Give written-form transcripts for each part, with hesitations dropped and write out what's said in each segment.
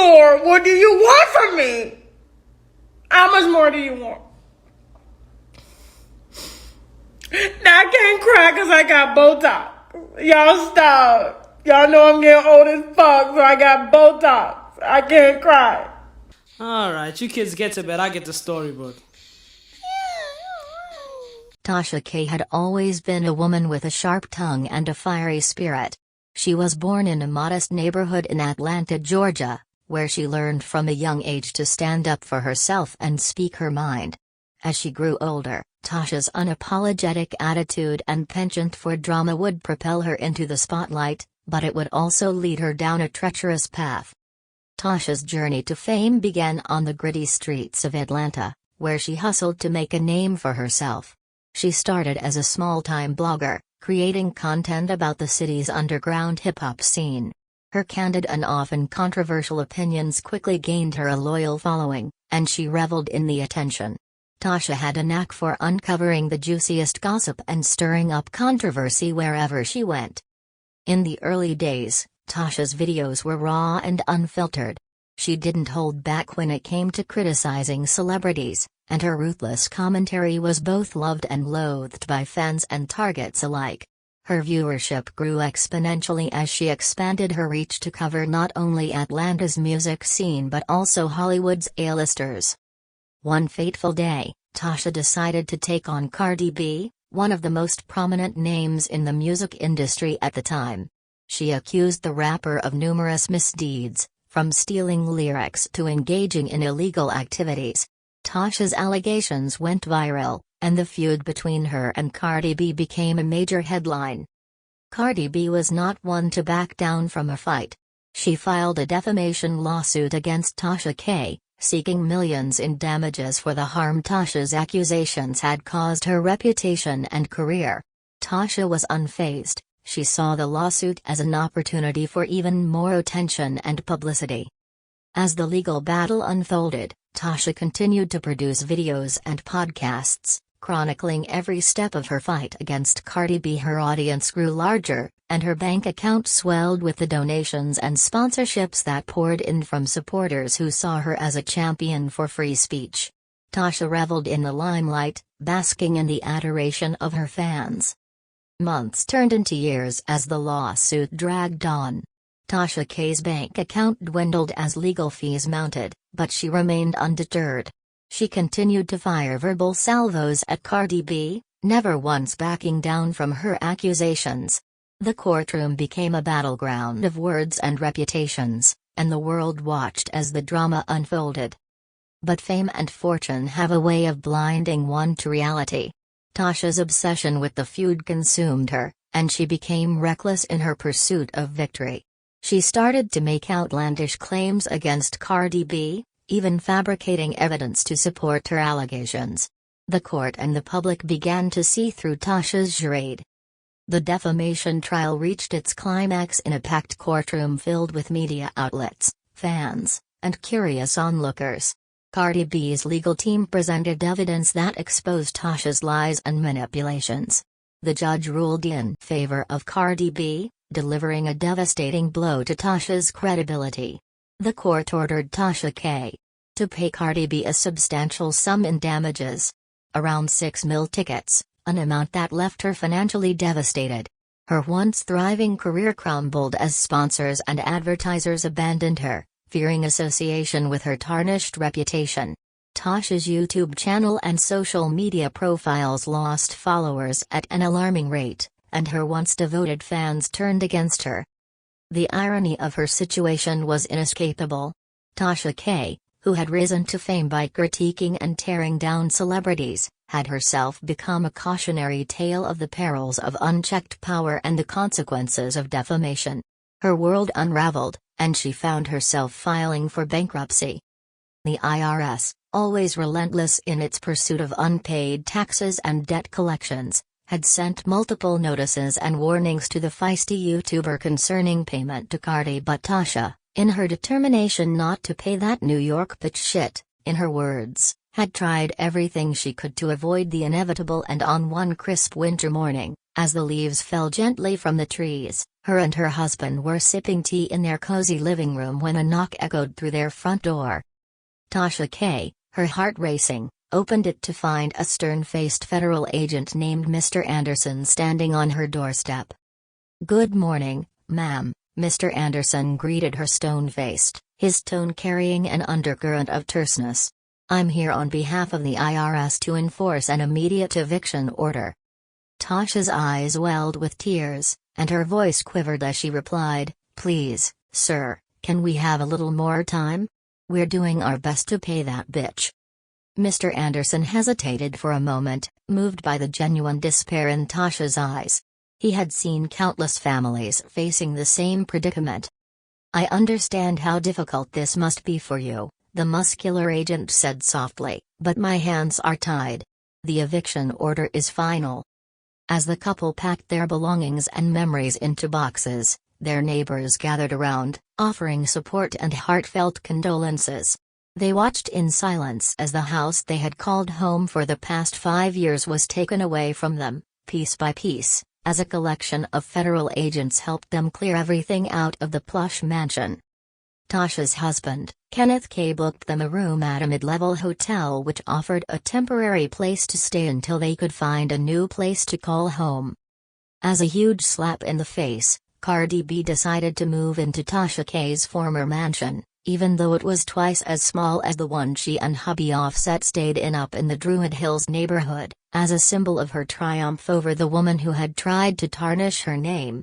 more? What do you want from me? How much more do you want? Now I can't cry because I got Botox. Y'all stop. Y'all know I'm getting old as fuck, so I got Botox. I can't cry. Alright, you kids get to bed, I get the storybook. Tasha K had always been a woman with a sharp tongue and a fiery spirit. She was born in a modest neighborhood in Atlanta, Georgia, where she learned from a young age to stand up for herself and speak her mind. As she grew older, Tasha's unapologetic attitude and penchant for drama would propel her into the spotlight, but it would also lead her down a treacherous path. Tasha's journey to fame began on the gritty streets of Atlanta, where she hustled to make a name for herself. She started as a small-time blogger, creating content about the city's underground hip-hop scene. Her candid and often controversial opinions quickly gained her a loyal following, and she reveled in the attention. Tasha had a knack for uncovering the juiciest gossip and stirring up controversy wherever she went. In the early days, Tasha's videos were raw and unfiltered. She didn't hold back when it came to criticizing celebrities, and her ruthless commentary was both loved and loathed by fans and targets alike. Her viewership grew exponentially as she expanded her reach to cover not only Atlanta's music scene but also Hollywood's A-listers. One fateful day, Tasha decided to take on Cardi B, one of the most prominent names in the music industry at the time. She accused the rapper of numerous misdeeds, from stealing lyrics to engaging in illegal activities. Tasha's allegations went viral, and the feud between her and Cardi B became a major headline. Cardi B was not one to back down from a fight. She filed a defamation lawsuit against Tasha K, seeking millions in damages for the harm Tasha's accusations had caused her reputation and career. Tasha was unfazed. She saw the lawsuit as an opportunity for even more attention and publicity. As the legal battle unfolded, Tasha continued to produce videos and podcasts, chronicling every step of her fight against Cardi B. Her audience grew larger, and her bank account swelled with the donations and sponsorships that poured in from supporters who saw her as a champion for free speech. Tasha reveled in the limelight, basking in the adoration of her fans. Months turned into years as the lawsuit dragged on. Tasha K's bank account dwindled as legal fees mounted, but she remained undeterred. She continued to fire verbal salvos at Cardi B, never once backing down from her accusations. The courtroom became a battleground of words and reputations, and the world watched as the drama unfolded. But fame and fortune have a way of blinding one to reality. Tasha's obsession with the feud consumed her, and she became reckless in her pursuit of victory. She started to make outlandish claims against Cardi B, even fabricating evidence to support her allegations. The court and the public began to see through Tasha's charade. The defamation trial reached its climax in a packed courtroom filled with media outlets, fans, and curious onlookers. Cardi B's legal team presented evidence that exposed Tasha's lies and manipulations. The judge ruled in favor of Cardi B, delivering a devastating blow to Tasha's credibility. The court ordered Tasha K to pay Cardi B a substantial sum in damages. Around 6 mil tickets, an amount that left her financially devastated. Her once thriving career crumbled as sponsors and advertisers abandoned her, fearing association with her tarnished reputation. Tasha's YouTube channel and social media profiles lost followers at an alarming rate, and her once devoted fans turned against her. The irony of her situation was inescapable. Tasha K, who had risen to fame by critiquing and tearing down celebrities, had herself become a cautionary tale of the perils of unchecked power and the consequences of defamation. Her world unraveled, and she found herself filing for bankruptcy. The IRS, always relentless in its pursuit of unpaid taxes and debt collections, had sent multiple notices and warnings to the feisty YouTuber concerning payment to Cardi. But Tasha, in her determination not to pay that New York bitch shit, in her words, had tried everything she could to avoid the inevitable, and on one crisp winter morning, As the leaves fell gently from the trees, her and her husband were sipping tea in their cozy living room when a knock echoed through their front door. Tasha K, her heart racing, opened it to find a stern-faced federal agent named Mr. Anderson standing on her doorstep. "Good morning, ma'am," Mr. Anderson greeted her stone-faced, his tone carrying an undercurrent of terseness. "I'm here on behalf of the IRS to enforce an immediate eviction order." Tasha's eyes welled with tears, and her voice quivered as she replied, "Please, sir, can we have a little more time? We're doing our best to pay that bitch." Mr. Anderson hesitated for a moment, moved by the genuine despair in Tasha's eyes. He had seen countless families facing the same predicament. "I understand how difficult this must be for you," the muscular agent said softly, "but my hands are tied. The eviction order is final." As the couple packed their belongings and memories into boxes, their neighbors gathered around, offering support and heartfelt condolences. They watched in silence as the house they had called home for the past 5 years was taken away from them, piece by piece, as a collection of federal agents helped them clear everything out of the plush mansion. Tasha's husband, Kenneth K., booked them a room at a mid-level hotel which offered a temporary place to stay until they could find a new place to call home. As a huge slap in the face, Cardi B decided to move into Tasha K's former mansion, even though it was twice as small as the one she and hubby Offset stayed in up in the Druid Hills neighborhood, as a symbol of her triumph over the woman who had tried to tarnish her name.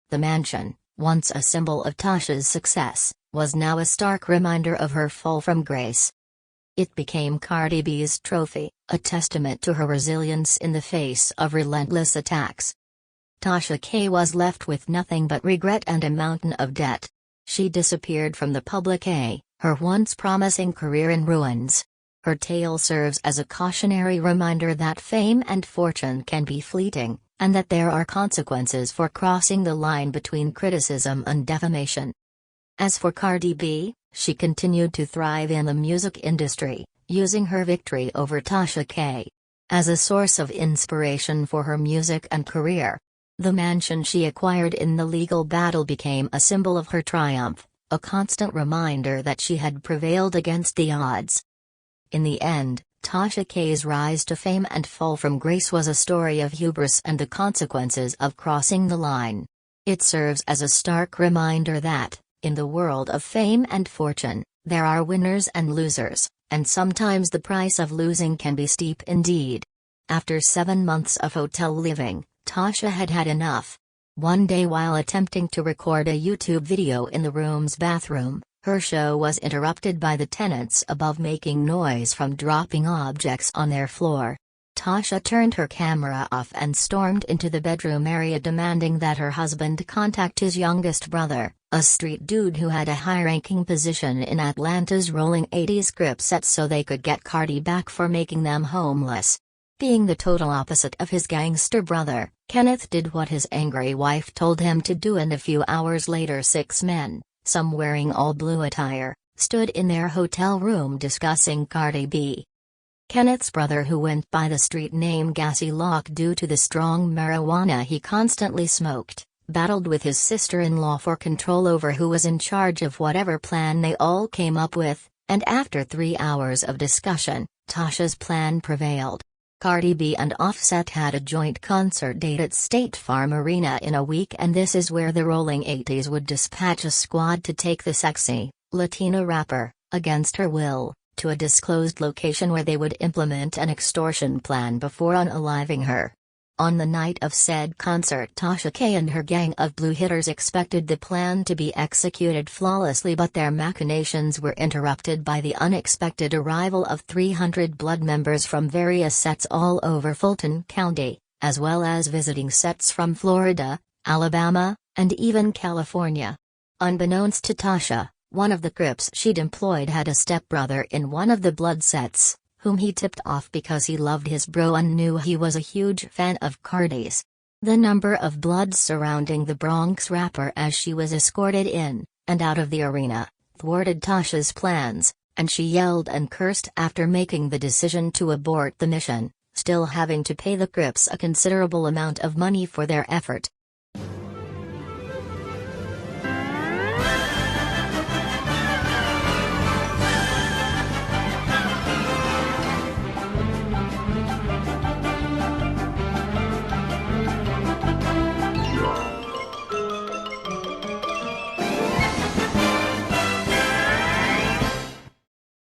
The mansion, once a symbol of Tasha's success, was now a stark reminder of her fall from grace. It became Cardi B's trophy, a testament to her resilience in the face of relentless attacks. Tasha K was left with nothing but regret and a mountain of debt. She disappeared from the public eye, her once promising career in ruins. Her tale serves as a cautionary reminder that fame and fortune can be fleeting, and that there are consequences for crossing the line between criticism and defamation. As for Cardi B, she continued to thrive in the music industry, using her victory over Tasha K as a source of inspiration for her music and career. The mansion she acquired in the legal battle became a symbol of her triumph, a constant reminder that she had prevailed against the odds. In the end, Tasha K's rise to fame and fall from grace was a story of hubris and the consequences of crossing the line. It serves as a stark reminder that, in the world of fame and fortune, there are winners and losers, and sometimes the price of losing can be steep indeed. After 7 months of hotel living, Tasha had had enough. One day while attempting to record a YouTube video in the room's bathroom, her show was interrupted by the tenants above making noise from dropping objects on their floor. Tasha turned her camera off and stormed into the bedroom area demanding that her husband contact his youngest brother, a street dude who had a high-ranking position in Atlanta's rolling 80s Crips set, so they could get Cardi back for making them homeless. Being the total opposite of his gangster brother, Kenneth did what his angry wife told him to do, and a few hours later 6 men, some wearing all blue attire, stood in their hotel room discussing Cardi B. Kenneth's brother, who went by the street name Gassy Lock due to the strong marijuana he constantly smoked, battled with his sister-in-law for control over who was in charge of whatever plan they all came up with, and after 3 hours of discussion, Tasha's plan prevailed. Cardi B and Offset had a joint concert date at State Farm Arena in a week, and this is where the Rolling 80s would dispatch a squad to take the sexy, Latina rapper, against her will, to a disclosed location where they would implement an extortion plan before unaliving her. On the night of said concert, Tasha K and her gang of blue hitters expected the plan to be executed flawlessly, but their machinations were interrupted by the unexpected arrival of 300 blood members from various sets all over Fulton County, as well as visiting sets from Florida, Alabama, and even California. Unbeknownst to Tasha, one of the Crips she'd employed had a stepbrother in one of the blood sets, whom he tipped off because he loved his bro and knew he was a huge fan of Cardi's. The number of bloods surrounding the Bronx rapper as she was escorted in and out of the arena thwarted Tasha's plans, and she yelled and cursed after making the decision to abort the mission, still having to pay the Crips a considerable amount of money for their effort.